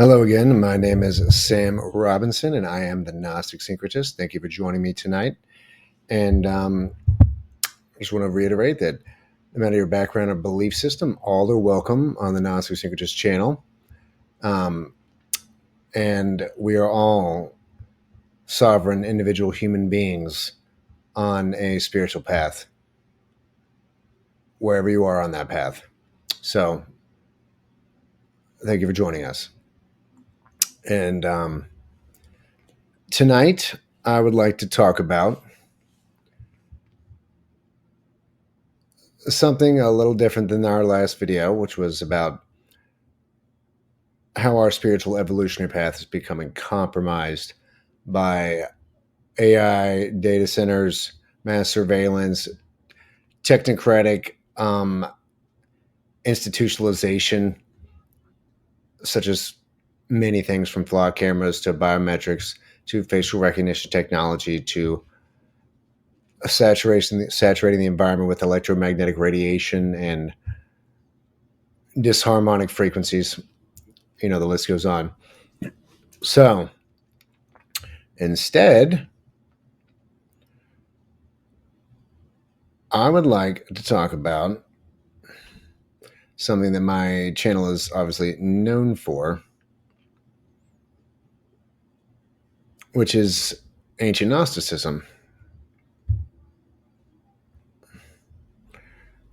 Hello again. My name is Sam Robinson, and I am the Gnostic Syncretist. Thank you for joining me tonight. And I just want to reiterate that no matter your background or belief system, all are welcome on the Gnostic Syncretist channel. Um, and we are all sovereign individual human beings on a spiritual path, wherever you are on that path. So, thank you for joining us. And tonight, I would like to talk about something a little different than our last video, which was about how our spiritual evolutionary path is becoming compromised by AI, data centers, mass surveillance, technocratic institutionalization, such as many things from flock cameras to biometrics to facial recognition technology to saturating the environment with electromagnetic radiation and disharmonic frequencies. The list goes on. So instead, I would like to talk about something that my channel is obviously known for, which is ancient Gnosticism.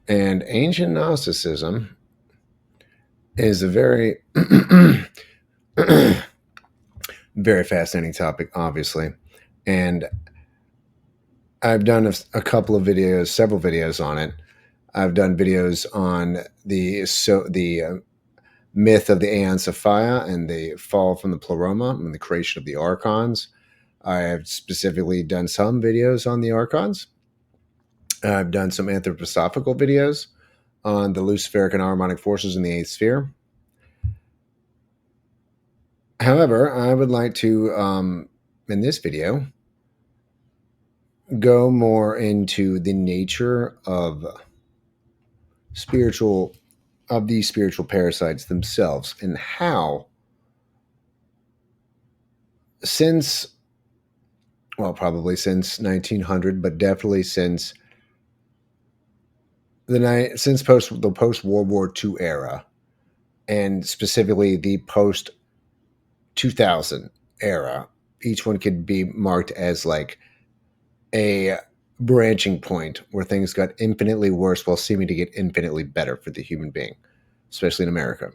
And ancient Gnosticism is a very, very fascinating topic, obviously. And I've done a couple of videos, several videos on it. I've done videos on the myth of the Aeon Sophia and the fall from the Pleroma and the creation of the Archons. I have specifically done some videos on the Archons. I've done some anthroposophical videos on the luciferic and harmonic forces in the eighth sphere. However, I would like to, in this video, go more into the nature of these spiritual parasites themselves and how, probably since 1900, but definitely since the post World War II era, and specifically the post 2000 era, each one could be marked as like a branching point where things got infinitely worse while seeming to get infinitely better for the human being, especially in America.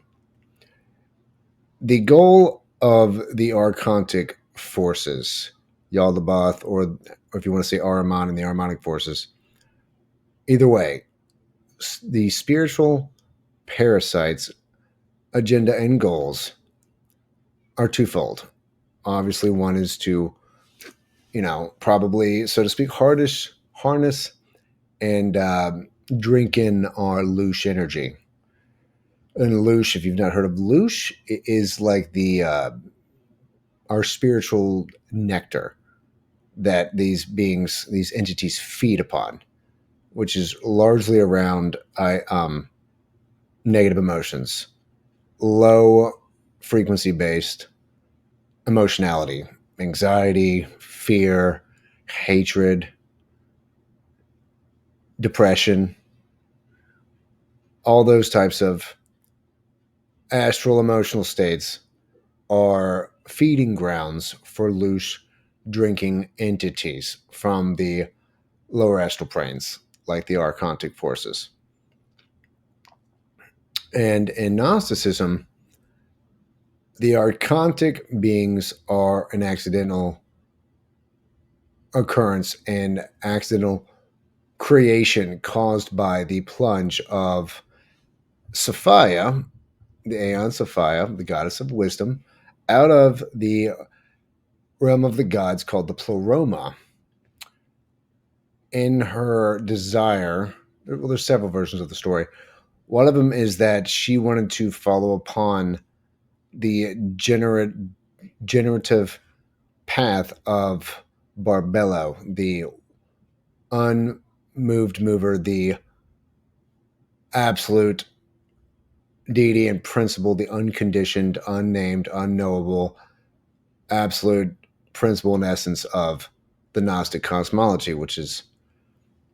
The goal of the archontic forces, Yaldabaoth, or if you want to say Ahriman and the harmonic forces, either way, the spiritual parasites' agenda and goals are twofold. Obviously, one is to, probably, so to speak, harness and drink in our Loosh energy. And Loosh, if you've not heard of Loosh, it is like our spiritual nectar that these beings, these entities feed upon, which is largely around negative emotions, low frequency based emotionality, anxiety, fear, hatred, depression, all those types of astral emotional states are feeding grounds for loose drinking entities from the lower astral planes, like the archontic forces. And in Gnosticism, the archontic beings are an accidental occurrence and accidental creation caused by the plunge of Sophia, the Aeon Sophia, the goddess of wisdom, out of the realm of the gods called the Pleroma in her desire. Well, there's several versions of the story. One of them is that she wanted to follow upon the generative path of Barbello, the unmoved mover, the absolute deity and principle, the unconditioned, unnamed, unknowable, absolute principle and essence of the Gnostic cosmology, which is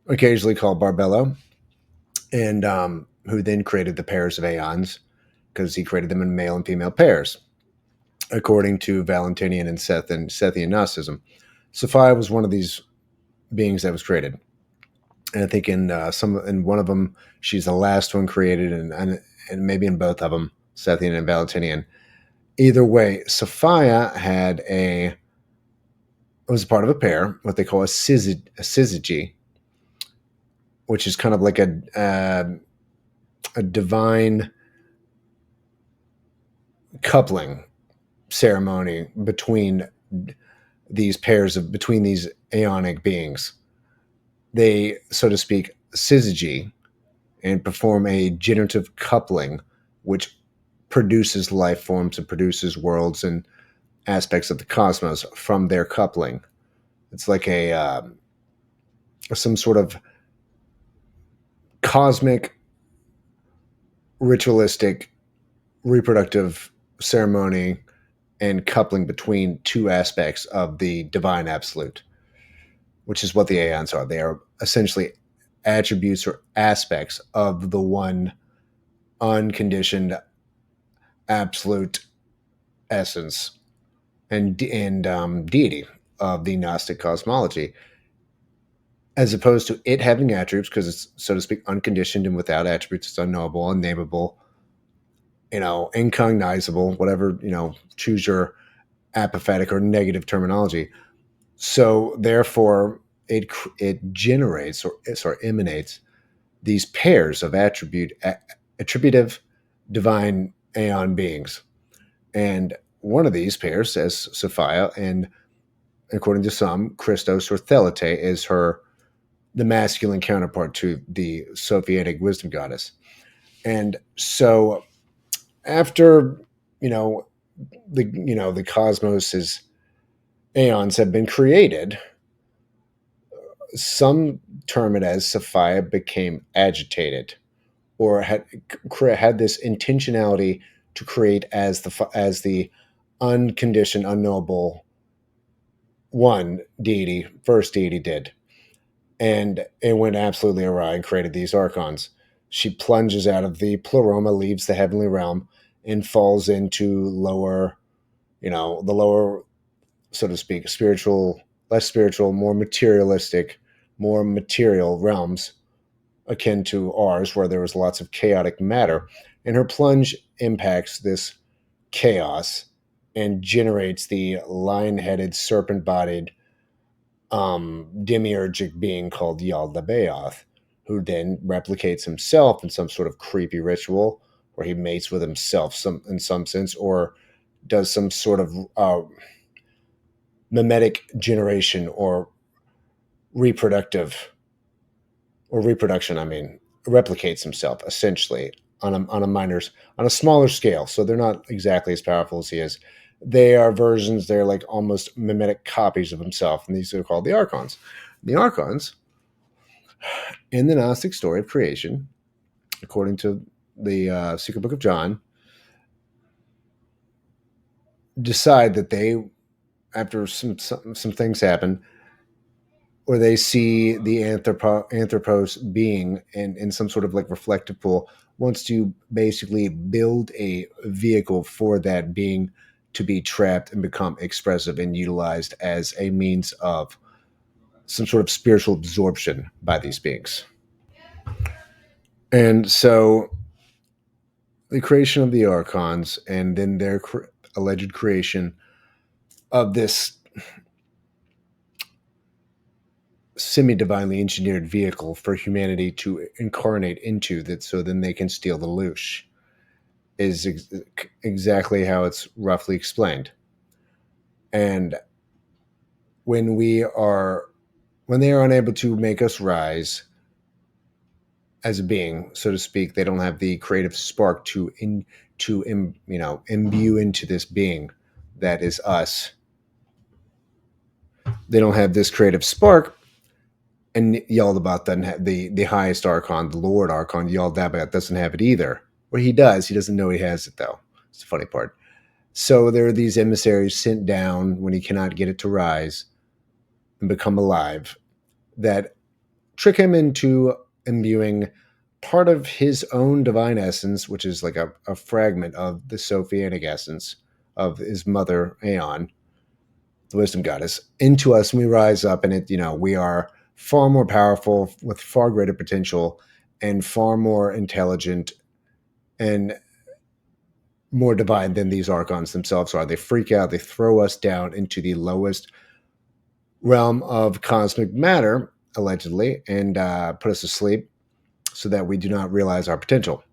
occasionally called Barbello, and who then created the pairs of aeons because he created them in male and female pairs, according to Valentinian and Sethian Gnosticism. Sophia was one of these beings that was created, and I think in one of them she's the last one created, and maybe in both of them, Sethian and Valentinian. Either way, Sophia was part of a pair, what they call a syzygy, which is kind of like a divine coupling ceremony between between these aeonic beings. They, so to speak, syzygy and perform a generative coupling, which produces life forms and produces worlds and aspects of the cosmos from their coupling. It's like some sort of cosmic, ritualistic, reproductive ceremony and coupling between two aspects of the divine absolute, which is what the aeons are. They are essentially attributes or aspects of the one unconditioned absolute essence and deity of the Gnostic cosmology, as opposed to it having attributes because it's, so to speak, unconditioned and without attributes. It's unknowable, unnameable, incognizable, whatever, choose your apophatic or negative terminology. So therefore, it generates or emanates these pairs of attributive divine aeon beings. And one of these pairs, says Sophia, and according to some, Christos or Thelete is the masculine counterpart to the Sophiatic wisdom goddess. And so after, the cosmos's aeons have been created, some term it as Sophia became agitated or had this intentionality to create as the unconditioned, unknowable one deity, first deity did. And it went absolutely awry and created these archons. She plunges out of the pleroma, leaves the heavenly realm, and falls into the lower, so to speak, less spiritual, more materialistic, more material realms akin to ours, where there was lots of chaotic matter. And her plunge impacts this chaos and generates the lion-headed, serpent-bodied demiurgic being called Yaldabaoth, who then replicates himself in some sort of creepy ritual where he mates with himself in some sense, or does some sort of mimetic generation or reproductive or reproduction. I mean, replicates himself essentially on a smaller scale. So they're not exactly as powerful as he is. They are versions. They're like almost mimetic copies of himself, and these are called the archons. The archons, in the Gnostic story of creation, according to the Secret Book of John, decide that they, after some things happen, or they see the anthropos being in some sort of like reflective pool, wants to basically build a vehicle for that being to be trapped and become expressive and utilized as a means of some sort of spiritual absorption by these beings. And so the creation of the archons and then their alleged creation of this semi-divinely engineered vehicle for humanity to incarnate into, that so then they can steal the Loosh, is exactly how it's roughly explained. And when they are unable to make us rise as a being, so to speak, they don't have the creative spark to imbue into this being that is us. They don't have this creative spark, and Yaldabaoth doesn't have the highest archon, the Lord Archon. Yaldabaoth doesn't have it either. Or he does. He doesn't know he has it, though. It's the funny part. So there are these emissaries sent down when he cannot get it to rise and become alive that trick him into imbuing part of his own divine essence, which is like a fragment of the Sophianic essence of his mother, Aeon, the wisdom goddess, into us. And we rise up, and we are far more powerful with far greater potential and far more intelligent and more divine than these archons themselves are. They freak out. They throw us down into the lowest realm of cosmic matter, allegedly, and put us to sleep so that we do not realize our potential.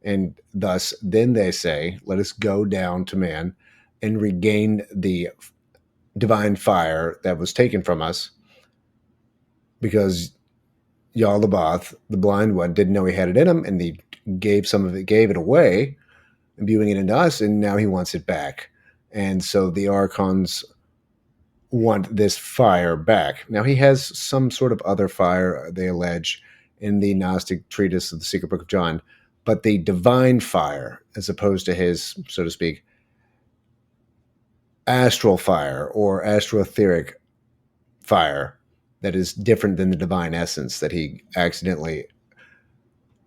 And thus, then they say, let us go down to man and regain the divine fire that was taken from us because Yaldabaoth, the blind one, didn't know he had it in him, and he gave some of it, gave it away, imbuing it into us, and now he wants it back. And so the archons want this fire back. Now he has some sort of other fire, they allege, in the Gnostic treatise of the Secret Book of John, but the divine fire, as opposed to his, so to speak, astral fire or astroetheric fire that is different than the divine essence that he accidentally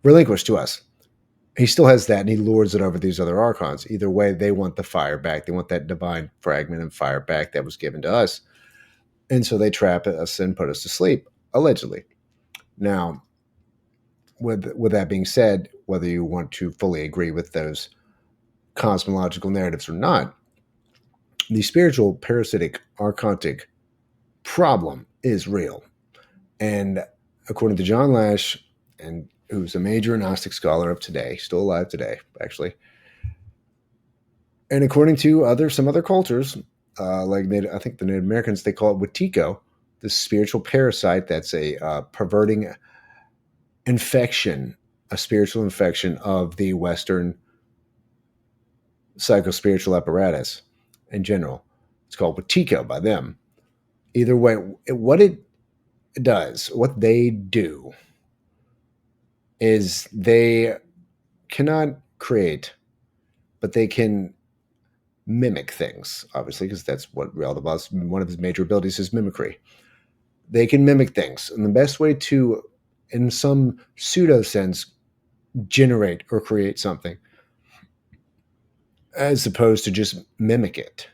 relinquished to us. He still has that, and he lords it over these other archons. Either way, they want the fire back. They want that divine fragment of fire back that was given to us. And so they trap us and put us to sleep, allegedly. Now, with that being said, whether you want to fully agree with those cosmological narratives or not, the spiritual parasitic archontic problem is real. And according to John Lash, and who's a major Gnostic scholar of today, still alive today, actually, and according to some other cultures, I think the Native Americans, they call it Wetiko, the spiritual parasite that's a perverting infection, a spiritual infection of the Western psychospiritual apparatus in general. It's called Wetiko by them. Either way, what it does, what they do, is they cannot create, but they can mimic things, obviously, because that's what Realdabaoth's, one of his major abilities is mimicry. They can mimic things. And the best way to, in some pseudo sense, generate or create something, as opposed to just mimic it,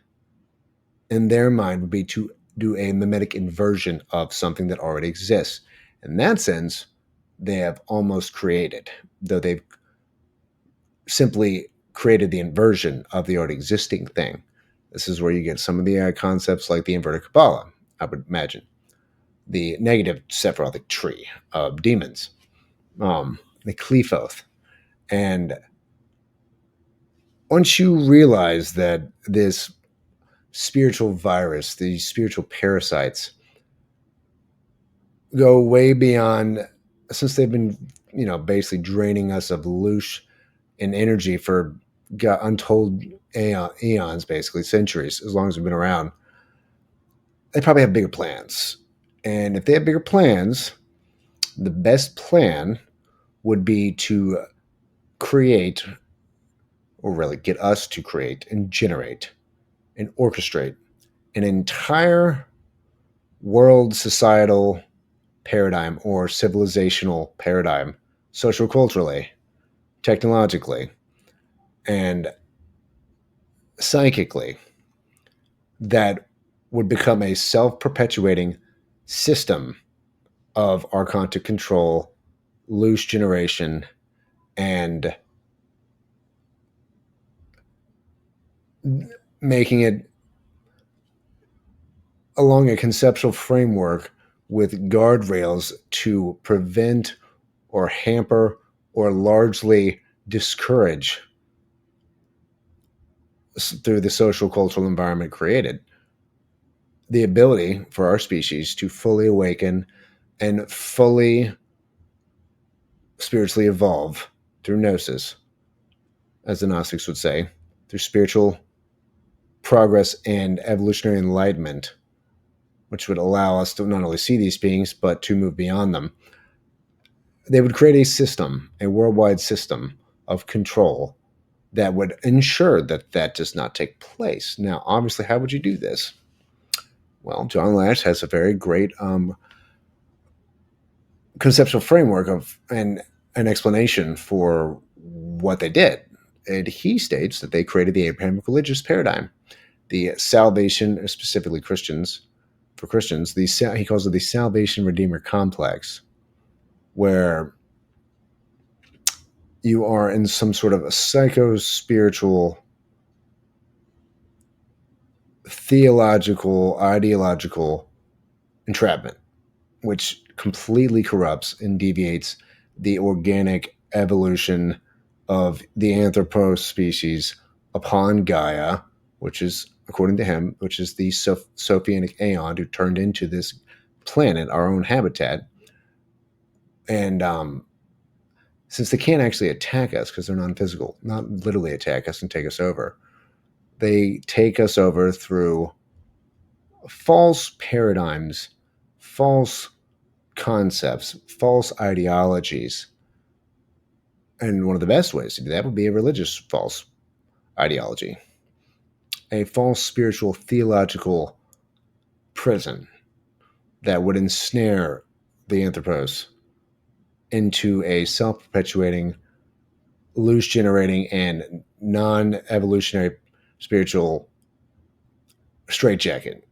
in their mind, would be to do a mimetic inversion of something that already exists. In that sense, they have almost created, though they've simply created the inversion of the already existing thing. This is where you get some of the concepts like the inverted Kabbalah, I would imagine. The negative Sephirotic tree of demons, the Qliphoth. And once you realize that this spiritual virus, these spiritual parasites, go way beyond, since they've been, basically draining us of Loosh and energy for untold eons, basically centuries, as long as we've been around, they probably have bigger plans. And if they have bigger plans, the best plan would be to create, or really get us to create and generate and orchestrate an entire world societal paradigm or civilizational paradigm, socioculturally, technologically, and psychically, that would become a self-perpetuating system of archontic control, loose generation, and making it along a conceptual framework with guardrails to prevent or hamper or largely discourage through the social cultural environment created the ability for our species to fully awaken and fully spiritually evolve through gnosis, as the Gnostics would say, through spiritual progress and evolutionary enlightenment, which would allow us to not only see these beings, but to move beyond them. They would create a system, a worldwide system of control that would ensure that that does not take place. Now, obviously, how would you do this? Well, John Lash has a very great conceptual framework of an explanation for what they did. And he states that they created the Abrahamic religious paradigm, the salvation, specifically Christians, for Christians, he calls it the salvation redeemer complex, where you are in some sort of a psycho spiritual, theological, ideological entrapment, which completely corrupts and deviates the organic evolution of the anthropos species upon Gaia, which is, according to him, which is the Sophianic aeon who turned into this planet, our own habitat. And since they can't actually attack us because they're non-physical, not literally attack us and take us over, they take us over through false paradigms, false concepts, false ideologies. And one of the best ways to do that would be a religious false ideology, a false spiritual theological prison that would ensnare the anthropos into a self perpetuating, loose generating, and non evolutionary spiritual straitjacket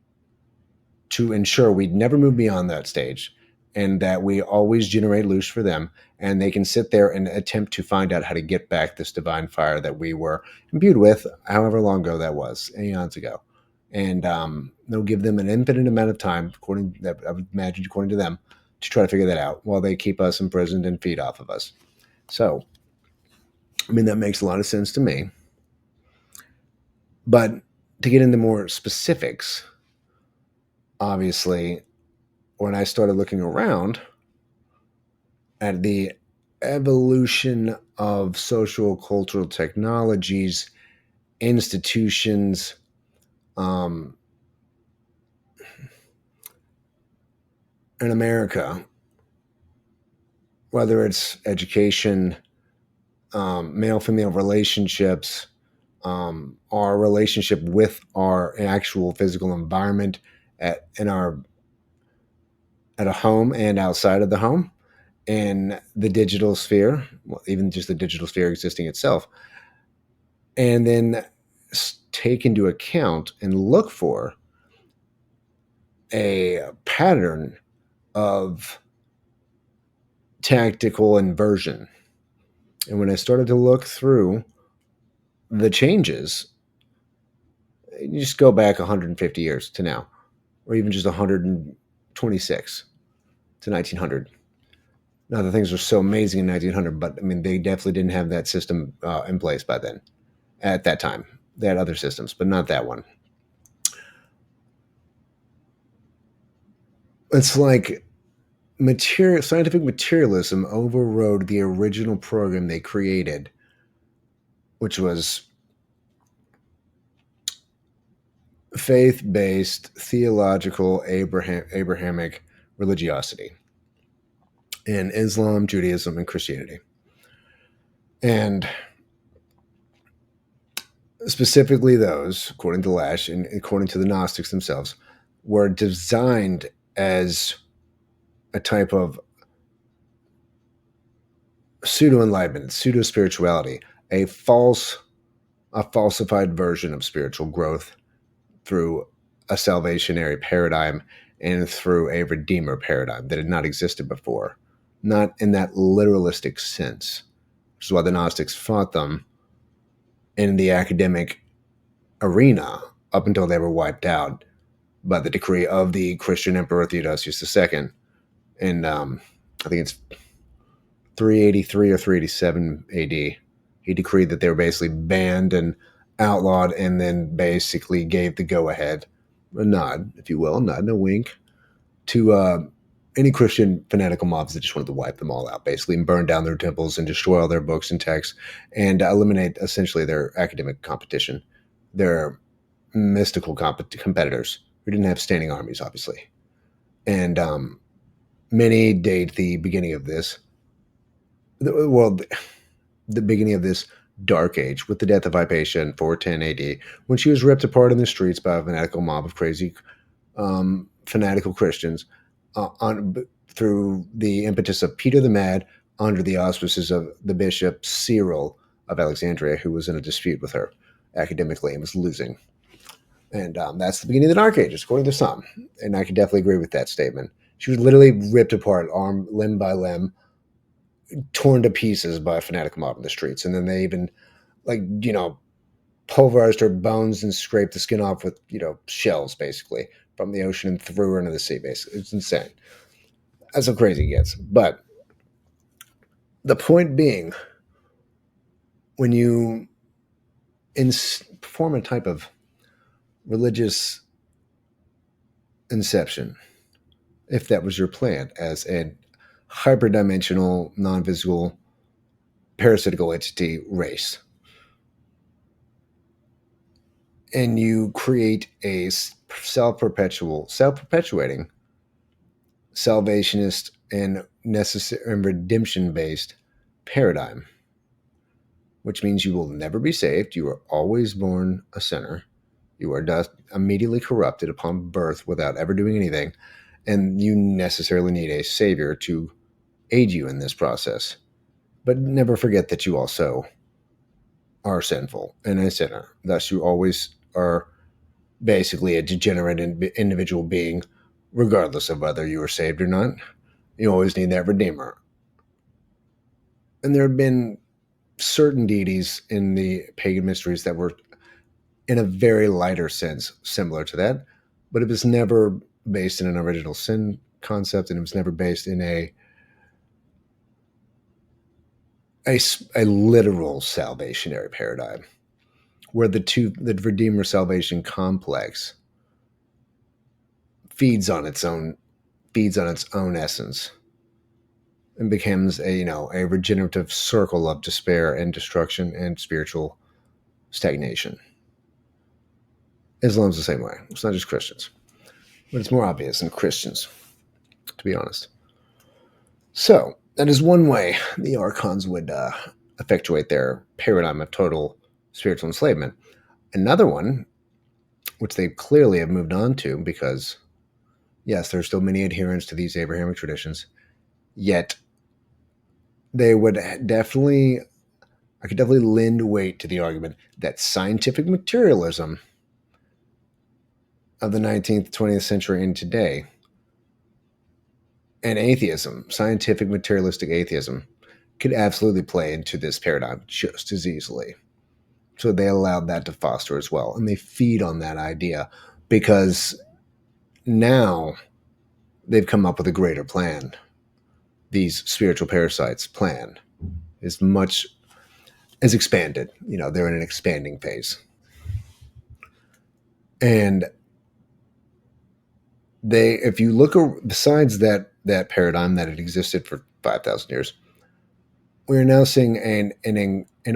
to ensure we'd never move beyond that stage and that we always generate loose for them, and they can sit there and attempt to find out how to get back this divine fire that we were imbued with, however long ago that was, aeons ago. And they'll give them an infinite amount of time, according that I would imagine, according to them, to try to figure that out while they keep us imprisoned and feed off of us. So, I mean, that makes a lot of sense to me. But to get into more specifics, obviously, when I started looking around at the evolution of social cultural technologies, institutions, in America, whether it's education, male-female relationships, our relationship with our actual physical environment in our at a home and outside of the home, in the digital sphere, well, even just the digital sphere existing itself, and then take into account and look for a pattern of tactical inversion. And when I started to look through the changes, you just go back 150 years to now, or even just 126 to 1900. Now, the things were so amazing in 1900, but I mean, they definitely didn't have that system in place by then. At that time, they had other systems, but not that one. It's like scientific materialism overrode the original program they created, which was faith-based, theological, Abrahamic religiosity in Islam, Judaism, and Christianity. And specifically those, according to Lash and according to the Gnostics themselves, were designed as a type of pseudo-enlightenment, pseudo-spirituality, a falsified version of spiritual growth through a salvationary paradigm and through a redeemer paradigm that had not existed before, not in that literalistic sense, which is why the Gnostics fought them in the academic arena up until they were wiped out by the decree of the Christian Emperor Theodosius II. And I think it's 383 or 387 AD. He decreed that they were basically banned and outlawed, and then basically gave the go-ahead, a nod, if you will, a nod and a wink, to any Christian fanatical mobs that just wanted to wipe them all out, basically, and burn down their temples and destroy all their books and texts and eliminate essentially their academic competition, their mystical competitors who didn't have standing armies, obviously. And many date the beginning of this. Well, the beginning of this dark age with the death of Hypatia in 410 AD, when she was ripped apart in the streets by a fanatical mob of crazy fanatical Christians through the impetus of Peter the Mad under the auspices of the bishop Cyril of Alexandria, who was in a dispute with her academically and was losing. And that's the beginning of the Dark Ages, according to some. And I can definitely agree with that statement. She was literally ripped apart, arm, limb by limb, torn to pieces by a fanatical mob in the streets. And then they even, like, pulverized her bones and scraped the skin off with, shells, basically, from the ocean and threw her into the sea, basically. It's insane. That's how crazy it gets. But the point being, when you perform a type of religious inception, if that was your plan, as a hyperdimensional, non-visible, parasitical entity race, and you create a self-perpetuating, salvationist and necessary and redemption-based paradigm, which means you will never be saved. You are always born a sinner. You are thus immediately corrupted upon birth without ever doing anything, and you necessarily need a savior to aid you in this process. But never forget that you also are sinful and a sinner. Thus, you always are basically a degenerate individual being, regardless of whether you are saved or not. You always need that redeemer. And there have been certain deities in the pagan mysteries that were, in a very lighter sense, similar to that, but it was never based in an original sin concept, and it was never based in a literal salvationary paradigm, where the redeemer salvation complex feeds on its own essence and becomes a regenerative circle of despair and destruction and spiritual stagnation. Islam's the same way. It's not just Christians, but it's more obvious in Christians, to be honest. So that is one way the archons would effectuate their paradigm of total spiritual enslavement. Another one, which they clearly have moved on to, because yes, there's still many adherents to these Abrahamic traditions, yet they would definitely, I could definitely lend weight to the argument that scientific materialism of the 19th, 20th century and today, and atheism, scientific materialistic atheism, could absolutely play into this paradigm just as easily. So they allowed that to foster as well. And they feed on that idea because now they've come up with a greater plan. These spiritual parasites plan is much as expanded. They're in an expanding phase. And if you look besides that paradigm that had existed for 5,000 years, we are now seeing an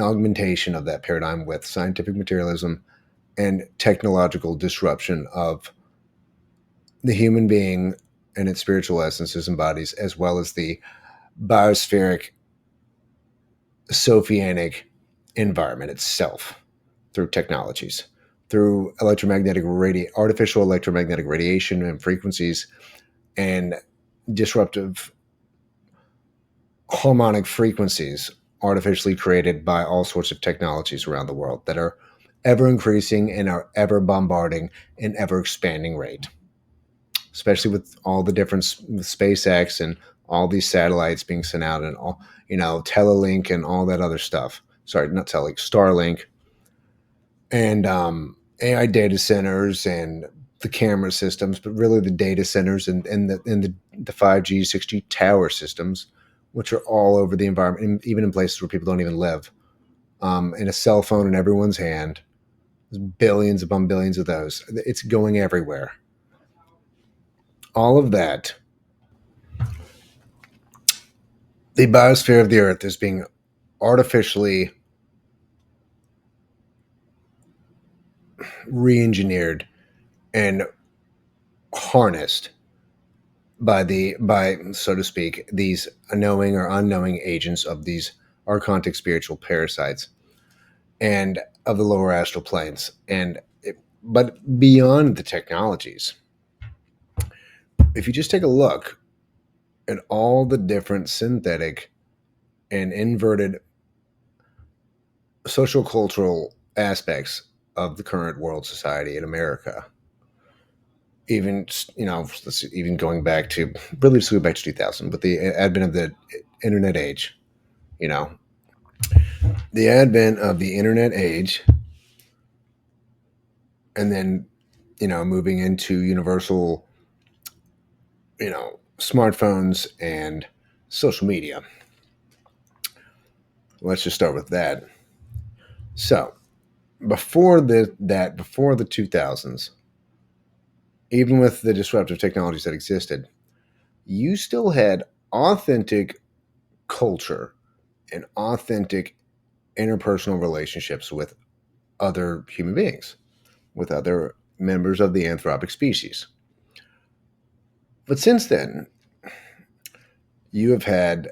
augmentation of that paradigm with scientific materialism and technological disruption of the human being and its spiritual essences and bodies, as well as the biospheric, sophianic environment itself through technologies, through artificial electromagnetic radiation and frequencies, and disruptive harmonic frequencies artificially created by all sorts of technologies around the world that are ever increasing and are ever bombarding an ever expanding rate, especially with all the different SpaceX and all these satellites being sent out, and all, Telelink and all that other stuff. Sorry, not Telelink, Starlink, and AI data centers and the camera systems, but really the data centers and the 5G, 6G tower systems, which are all over the environment, even in places where people don't even live. And a cell phone in everyone's hand. There's billions upon billions of those. It's going everywhere. All of that, the biosphere of the Earth is being artificially re-engineered and harnessed by so to speak, these knowing or unknowing agents of these archontic spiritual parasites, and of the lower astral planes. But beyond the technologies, if you just take a look at all the different synthetic and inverted sociocultural aspects of the current world society in America, even let's even going back to really just go back to 2000, with the advent of the internet age, you know, the advent of the internet age, and then moving into universal, smartphones and social media. Let's just start with that. So before the 2000s, even with the disruptive technologies that existed, you still had authentic culture and authentic interpersonal relationships with other human beings, with other members of the anthropic species. But since then, you have had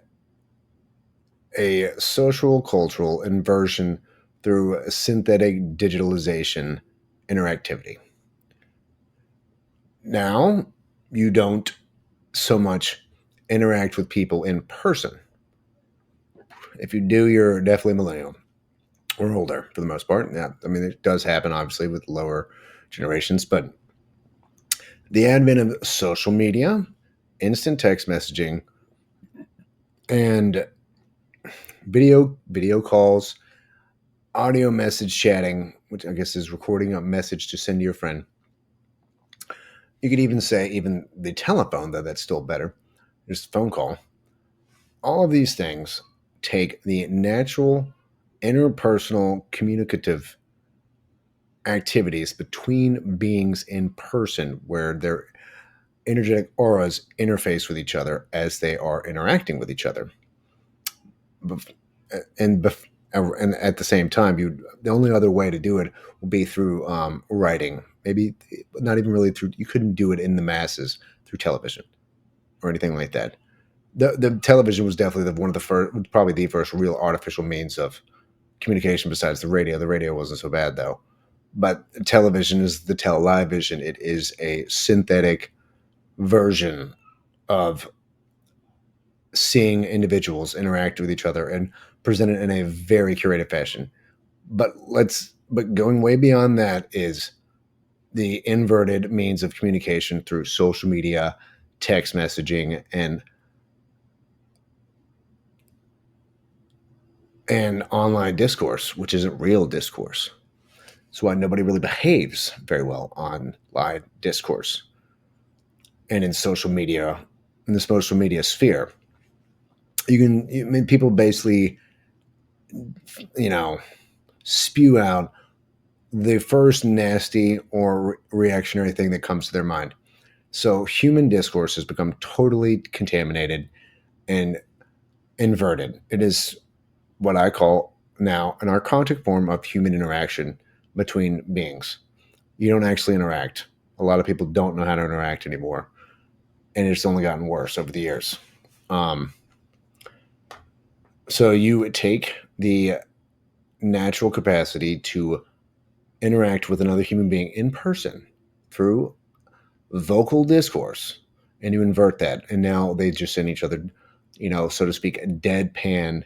a social cultural inversion through synthetic digitalization interactivity. Now, you don't so much interact with people in person. If you do, you're definitely millennial or older for the most part. Yeah, I mean, it does happen obviously with lower generations, but the advent of social media, instant text messaging, and video calls, audio message chatting, which I guess is recording a message to send to your friend. You could even say even the telephone, though that's still better, just a phone call. All of these things take the natural interpersonal communicative activities between beings in person, where their energetic auras interface with each other as they are interacting with each other. And and at the same time, the only other way to do it will be through writing. Maybe not even really through. You couldn't do it in the masses through television or anything like that. The television was definitely one of the first, probably the first real artificial means of communication besides the radio. The radio wasn't so bad though, but television is the television. It is a synthetic version of seeing individuals interact with each other and present it in a very curated fashion. But going way beyond that is the inverted means of communication through social media, text messaging, and online discourse, which isn't real discourse. That's why nobody really behaves very well on live discourse and in social media, in the social media sphere. I mean, people basically, you know, spew out the first nasty or reactionary thing that comes to their mind. So human discourse has become totally contaminated and inverted. It is what I call now an archontic form of human interaction between beings. You don't actually interact. A lot of people don't know how to interact anymore, and it's only gotten worse over the years. Um, so you take the natural capacity to interact with another human being in person through vocal discourse, and you invert that, and now they just send each other, so to speak, deadpan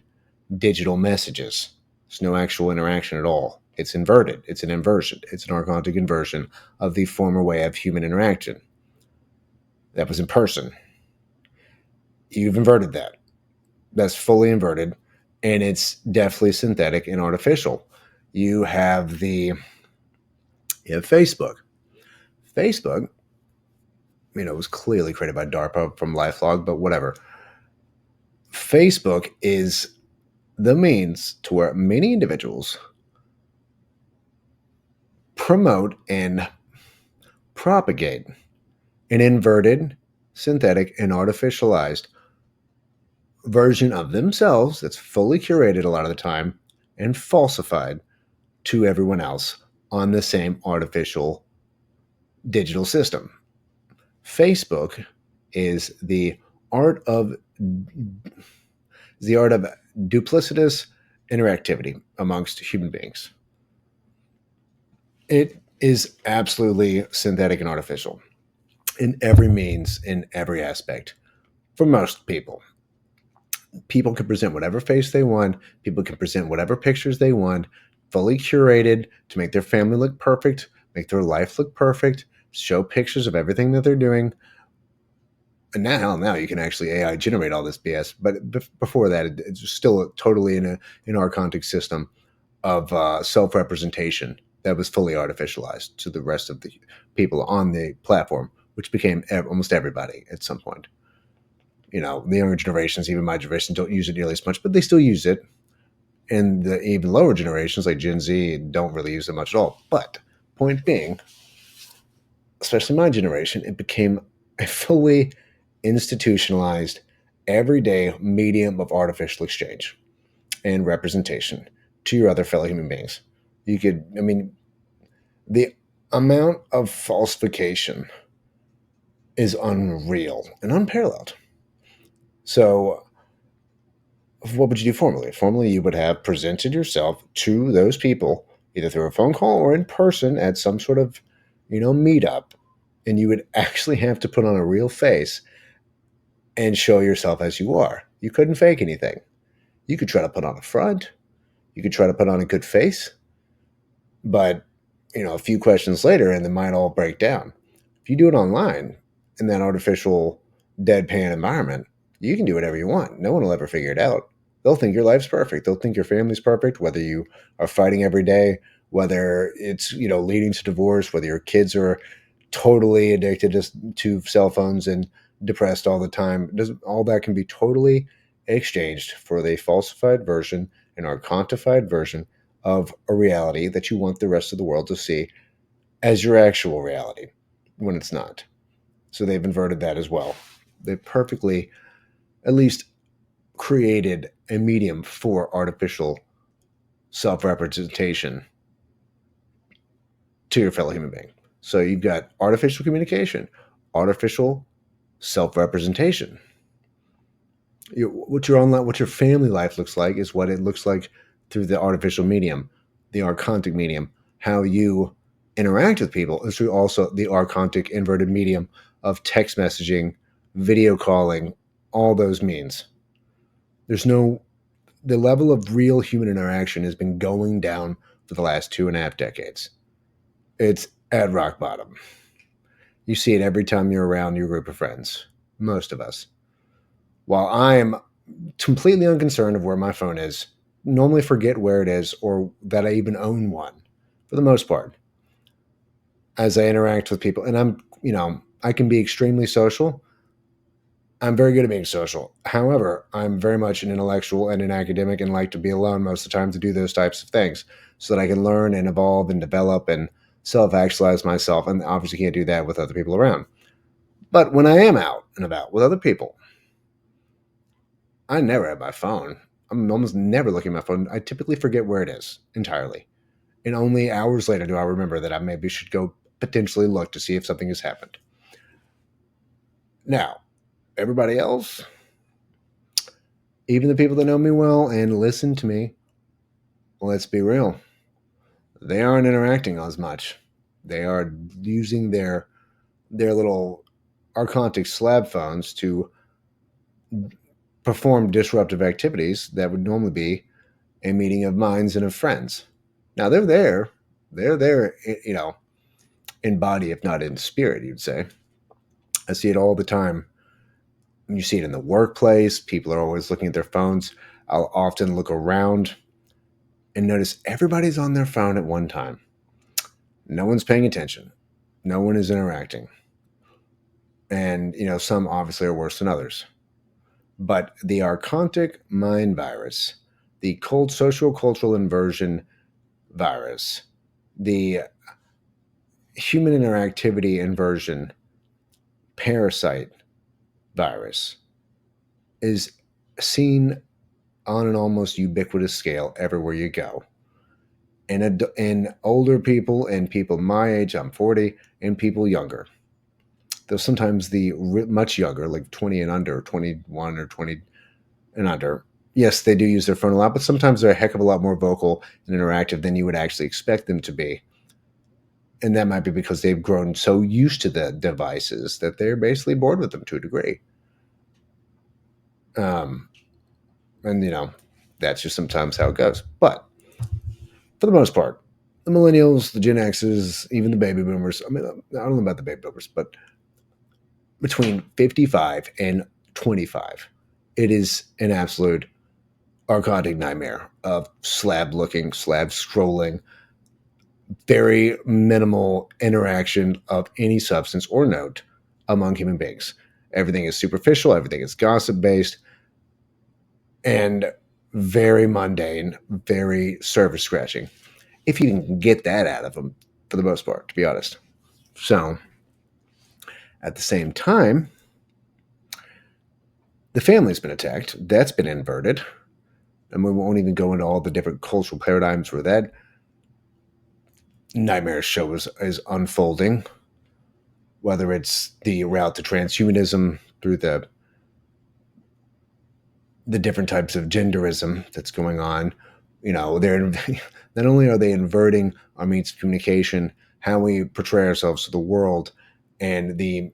digital messages. There's no actual interaction at all. It's inverted. It's an inversion. It's an archontic inversion of the former way of human interaction. That was in person. You've inverted that. That's fully inverted, and it's definitely synthetic and artificial. You have Facebook. Facebook, was clearly created by DARPA from LifeLog, but whatever. Facebook is the means to where many individuals promote and propagate an inverted, synthetic, and artificialized version of themselves that's fully curated a lot of the time and falsified to everyone else on the same artificial digital system. Facebook is the art of is the art of duplicitous interactivity amongst human beings. It is absolutely synthetic and artificial in every means, in every aspect. For most people, people can present whatever face they want, people can present whatever pictures they want, fully curated to make their family look perfect, make their life look perfect, show pictures of everything that they're doing. And now you can actually AI generate all this BS. But before that, it's still totally in an archontic system of self-representation that was fully artificialized to the rest of the people on the platform, which became almost everybody at some point. The younger generations, even my generation, don't use it nearly as much, but they still use it. And the even lower generations, like Gen Z, don't really use it much at all. But point being, especially my generation, it became a fully institutionalized, everyday medium of artificial exchange and representation to your other fellow human beings. The amount of falsification is unreal and unparalleled. So, what would you do formally? Formally, you would have presented yourself to those people either through a phone call or in person at some sort of, meetup, and you would actually have to put on a real face and show yourself as you are. You couldn't fake anything. You could try to put on a front, you could try to put on a good face, but a few questions later and it might all break down. If you do it online in that artificial deadpan environment, you can do whatever you want. No one will ever figure it out. They'll think your life's perfect. They'll think your family's perfect, whether you are fighting every day, whether it's, leading to divorce, whether your kids are totally addicted to cell phones and depressed all the time. All that can be totally exchanged for the falsified version, an archontified version of a reality that you want the rest of the world to see as your actual reality when it's not. So they've inverted that as well. They perfectly, at least, created a medium for artificial self representation to your fellow human being. So you've got artificial communication, artificial self representation. What your family life looks like is what it looks like through the artificial medium, the archontic medium. How you interact with people is through also the archontic inverted medium of text messaging, video calling, all those means. The level of real human interaction has been going down for the last 2.5 decades. It's at rock bottom. You see it every time you're around your group of friends, most of us. While I am completely unconcerned of where my phone is, normally forget where it is or that I even own one for the most part as I interact with people. And I can be extremely social. I'm very good at being social. However, I'm very much an intellectual and an academic and like to be alone most of the time to do those types of things so that I can learn and evolve and develop and self-actualize myself. And obviously can't do that with other people around. But when I am out and about with other people, I never have my phone. I'm almost never looking at my phone. I typically forget where it is entirely. And only hours later do I remember that I maybe should go potentially look to see if something has happened. Now, everybody else, even the people that know me well and listen to me, let's be real, they aren't interacting as much. They are using their little archontic slab phones to perform disruptive activities that would normally be a meeting of minds and of friends. Now they're there. They're there, in body, if not in spirit, you'd say. I see it all the time. You see it in the workplace. People are always looking at their phones. I'll often look around and notice everybody's on their phone at one time. No one's paying attention. No one is interacting. And, some obviously are worse than others. But the archontic mind virus, the cold sociocultural inversion virus, the human interactivity inversion parasite virus is seen on an almost ubiquitous scale everywhere you go. And older people and people my age, I'm 40, and people younger. Though sometimes the much younger, like 20 and under, 21 or 20 and under, yes, they do use their phone a lot, but sometimes they're a heck of a lot more vocal and interactive than you would actually expect them to be. And that might be because they've grown so used to the devices that they're basically bored with them to a degree. Um, and, that's just sometimes how it goes. But for the most part, the millennials, the Gen X's, even the baby boomers, I mean, I don't know about the baby boomers, but between 55 and 25, it is an absolute archontic nightmare of slab looking, slab scrolling, very minimal interaction of any substance or note among human beings. Everything is superficial, everything is gossip based, and very mundane, very surface scratching. If you can get that out of them, for the most part, to be honest. So, at the same time, the family's been attacked. That's been inverted. And we won't even go into all the different cultural paradigms where that nightmare show is unfolding, whether it's the route to transhumanism through the different types of genderism that's going on. They're not only are they inverting our means of communication, how we portray ourselves to the world, and the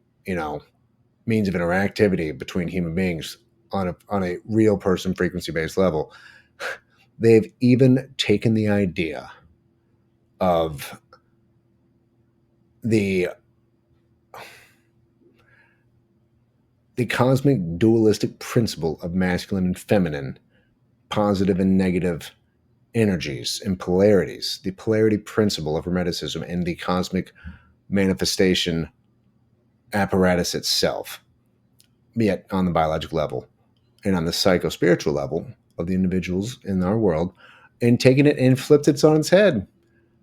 means of interactivity between human beings on a real person frequency based level. They've even taken the idea of the the cosmic dualistic principle of masculine and feminine, positive and negative energies and polarities, the polarity principle of Hermeticism and the cosmic manifestation apparatus itself, yet on the biological level and on the psycho-spiritual level of the individuals in our world, and taken it and flipped it on its head.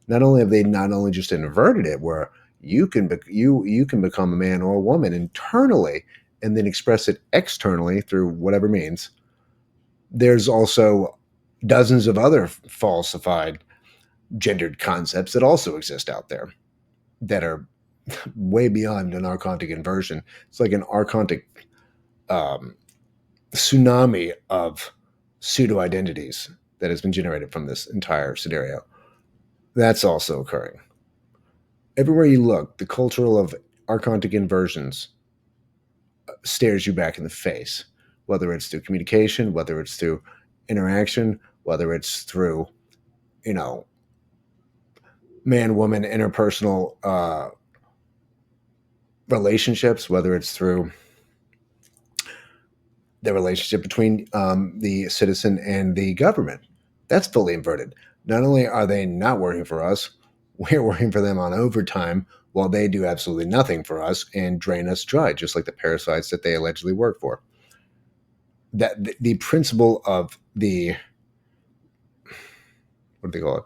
Not only have they not only just inverted it, where you can become a man or a woman internally and then express it externally through whatever means. There's also dozens of other falsified gendered concepts that also exist out there that are way beyond an archontic inversion. It's like an archontic um, tsunami of pseudo identities that has been generated from this entire scenario. That's also occurring. Everywhere you look, the cultural of archontic inversions stares you back in the face, whether it's through communication, whether it's through interaction, whether it's through, you know, man woman interpersonal relationships, whether it's through the relationship between the citizen and the government. That's fully inverted. Not only are they not working for us, we're working for them on overtime while they do absolutely nothing for us and drain us dry, just like the parasites that they allegedly work for. That the principle of the what do they call it?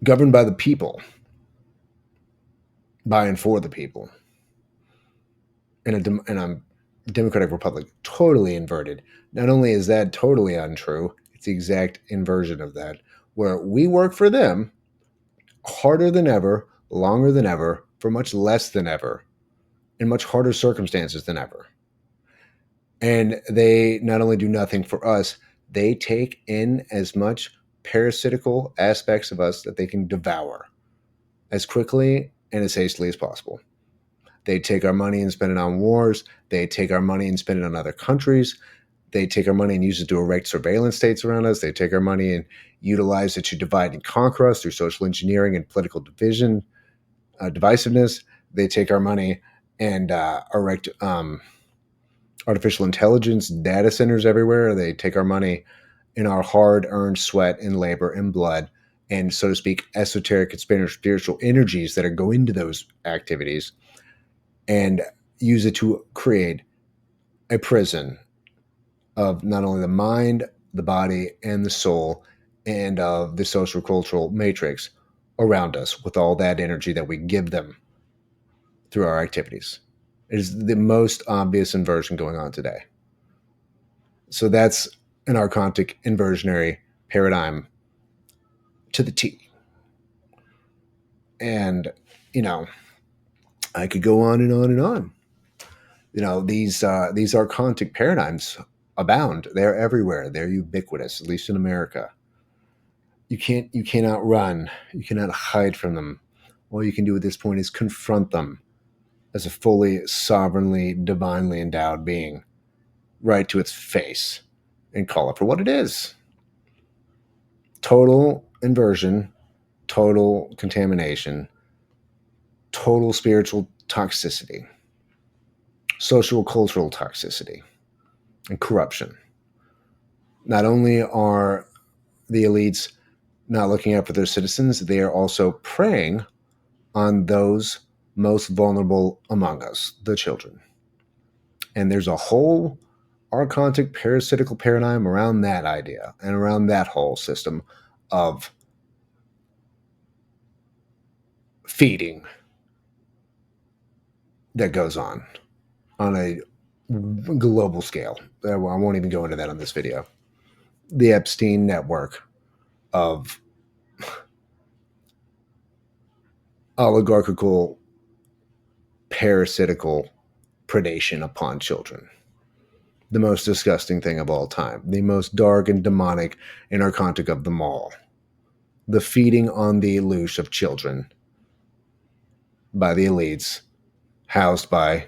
Governed by the people, by and for the people, in a democratic republic, totally inverted. Not only is that totally untrue, it's the exact inversion of that, where we work for them harder than ever, longer than ever, for much less than ever, in much harder circumstances than ever. And they not only do nothing for us, they take in as much parasitical aspects of us that they can devour as quickly and as hastily as possible. They take our money and spend it on wars. They take our money and spend it on other countries. They take our money and use it to erect surveillance states around us. They take our money and utilize it to divide and conquer us through social engineering and political division, divisiveness. They take our money and erect artificial intelligence data centers everywhere. They take our money in our hard earned sweat and labor and blood and, so to speak, esoteric and spiritual energies that are go into those activities and use it to create a prison of not only the mind, the body, and the soul, and of the social cultural matrix around us with all that energy that we give them through our activities. It is the most obvious inversion going on today. So that's an archontic inversionary paradigm to the T. And, you know, I could go on and on and on. These archontic paradigms abound. They're everywhere. They're ubiquitous, at least in America. You cannot run. You cannot hide from them. All you can do at this point is confront them as a fully sovereignly, divinely endowed being, right to its face, and call it for what it is: total inversion, total contamination, total spiritual toxicity, social cultural toxicity, and corruption. Not only are the elites not looking out for their citizens, they are also preying on those most vulnerable among us, the children. And there's a whole archontic parasitical paradigm around that idea and around that whole system of feeding that goes on a global scale. I won't even go into that on this video. The Epstein network of oligarchical parasitical predation upon children. The most disgusting thing of all time. The most dark and demonic and archontic of them all. The feeding on the loosh of children by the elites, housed by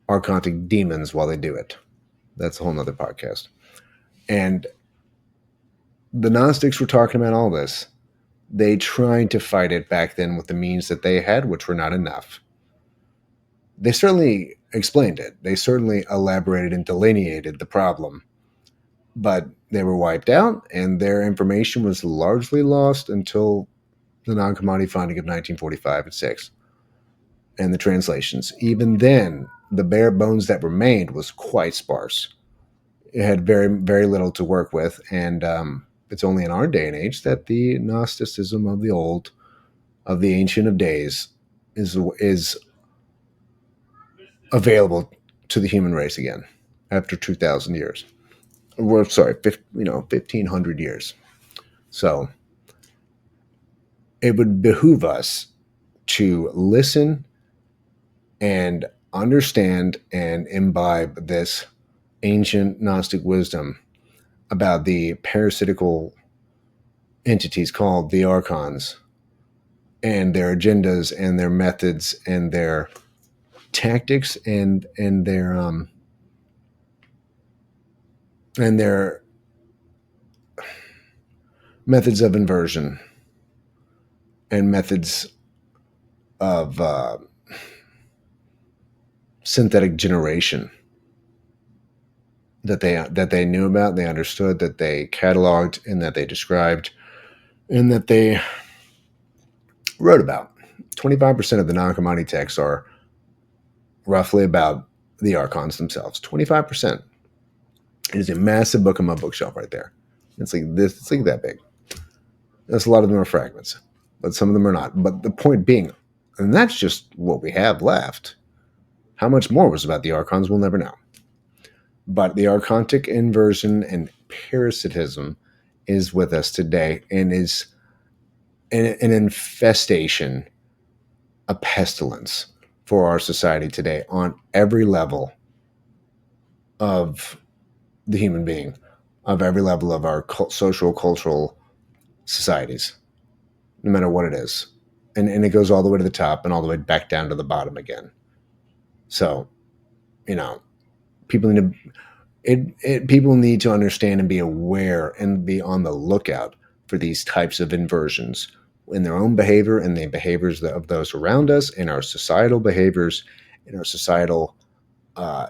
archontic demons while they do it. That's a whole nother podcast. And the Gnostics were talking about all this. They tried to fight it back then with the means that they had, which were not enough. They certainly explained it. They certainly elaborated and delineated the problem. But they were wiped out, and their information was largely lost until the non-commodity finding of 1945 and 6 and the translations. Even then, the bare bones that remained was quite sparse. It had very, very little to work with, and it's only in our day and age that the Gnosticism of the old, of the Ancient of Days, is available to the human race again after 2,000 years. Well, sorry, 1,500 years. So it would behoove us to listen and understand and imbibe this ancient Gnostic wisdom about the parasitical entities called the archons and their agendas and their methods and their tactics and their methods of inversion and methods of synthetic generation that they knew about, they understood, that they cataloged, and that they described, and that they wrote about. 25% of the non-commodity texts are roughly about the archons themselves. 25%. It is a massive book on my bookshelf right there. It's like this. It's like that big. That's a lot of them are fragments, but some of them are not. But the point being, and that's just what we have left. How much more was about the archons, we'll never know. But the archontic inversion and parasitism is with us today and is an infestation, a pestilence for our society today on every level of the human being, of every level of our social, cultural societies, no matter what it is. And it goes all the way to the top and all the way back down to the bottom again. So, people need to people need to understand and be aware and be on the lookout for these types of inversions in their own behavior and the behaviors of those around us, in our societal behaviors, in our societal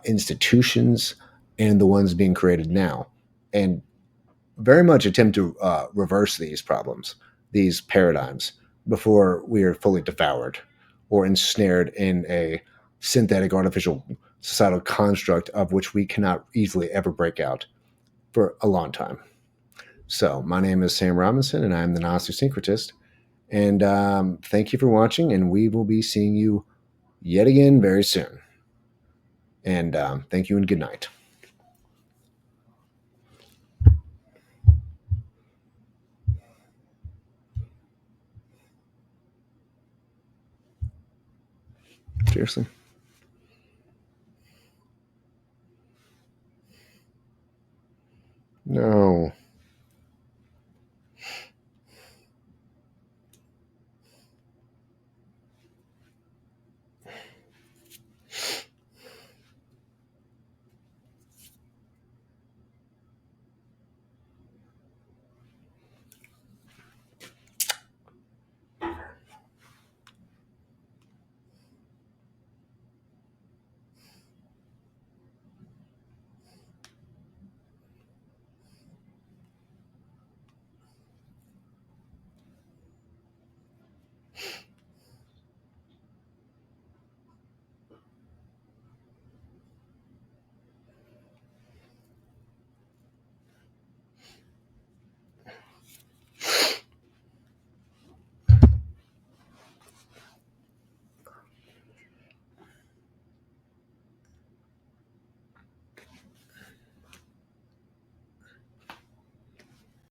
institutions, and the ones being created now. And very much attempt to reverse these problems, these paradigms, before we are fully devoured or ensnared in a synthetic artificial societal construct of which we cannot easily ever break out for a long time. So my name is Sam Robinson, and I'm the Gnostic Syncretist. And thank you for watching, and we will be seeing you yet again very soon. And thank you and good night. Seriously.